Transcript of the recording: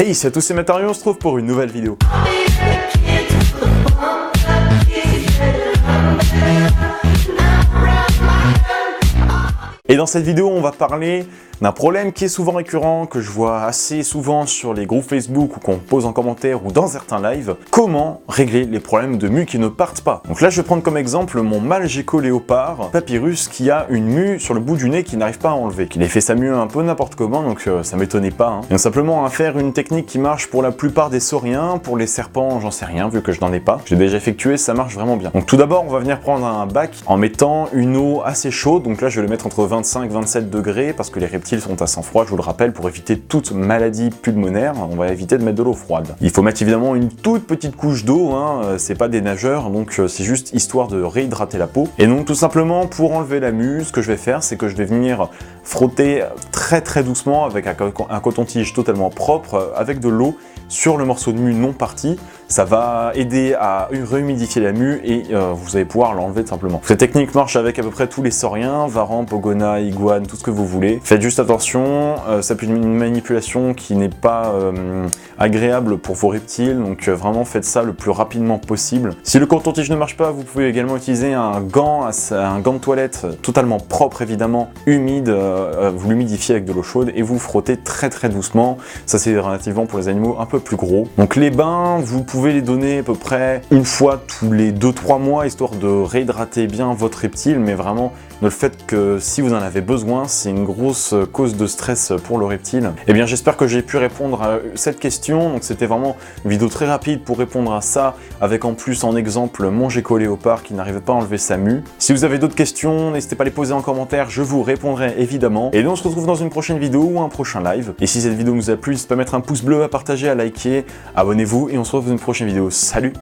Hey, c'est à tous, c'est Matériaux, on se trouve pour une nouvelle vidéo. Et dans cette vidéo, on va parler d'un problème qui est souvent récurrent, que je vois assez souvent sur les groupes Facebook ou qu'on pose en commentaire ou dans certains lives. Comment régler les problèmes de mue qui ne partent pas? Donc là, je vais prendre comme exemple mon mâle gecko léopard Papyrus qui a une mue sur le bout du nez qui n'arrive pas à enlever. Qu'il ait fait sa mue un peu n'importe comment, donc ça m'étonnait pas. Hein. Donc simplement à faire une technique qui marche pour la plupart des sauriens, pour les serpents, j'en sais rien vu que je n'en ai pas. Je l'ai déjà effectué, ça marche vraiment bien. Donc tout d'abord, on va venir prendre un bac en mettant une eau assez chaude. Donc là, je vais le mettre entre 25-27 degrés parce que les reptiles sont à sang froid, je vous le rappelle, pour éviter toute maladie pulmonaire, on va éviter de mettre de l'eau froide. Il faut mettre évidemment une toute petite couche d'eau, hein, c'est pas des nageurs, donc c'est juste histoire de réhydrater la peau. Et donc tout simplement, pour enlever la mue, ce que je vais faire, c'est que je vais venir frotter très doucement avec un coton-tige totalement propre, avec de l'eau sur le morceau de mue non parti. Ça va aider à rehumidifier la mue et vous allez pouvoir l'enlever tout simplement. Cette technique marche avec à peu près tous les sauriens, varans, pogona, iguane, tout ce que vous voulez. Faites juste attention, ça peut être une manipulation qui n'est pas agréable pour vos reptiles, donc vraiment faites ça le plus rapidement possible. Si le coton-tige ne marche pas, vous pouvez également utiliser un gant de toilette totalement propre évidemment, humide, vous l'humidifiez avec de l'eau chaude et vous frottez très doucement. Ça c'est relativement pour les animaux un peu plus gros. Donc les bains, vous pouvez les donner à peu près une fois tous les 2-3 mois, histoire de réhydrater bien votre reptile, mais vraiment le fait que si vous en avez besoin, c'est une grosse cause de stress pour le reptile. Et bien j'espère que j'ai pu répondre à cette question, donc c'était vraiment une vidéo très rapide pour répondre à ça, avec en plus en exemple mon gecko léopard qui n'arrivait pas à enlever sa mue. Si vous avez d'autres questions, n'hésitez pas à les poser en commentaire, je vous répondrai évidemment. Et nous on se retrouve dans une prochaine vidéo ou un prochain live. Et si cette vidéo vous a plu, n'hésitez pas à mettre un pouce bleu, à partager, à liker, abonnez-vous et on se retrouve dans une prochaine vidéo. Salut!